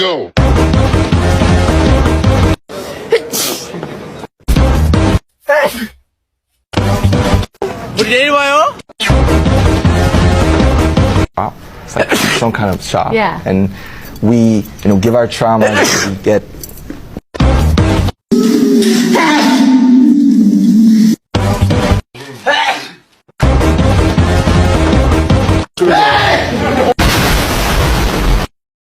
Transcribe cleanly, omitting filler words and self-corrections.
go. 우리 내일 와요. It's like some kind of shock. Yeah. And we, give our trauma, we get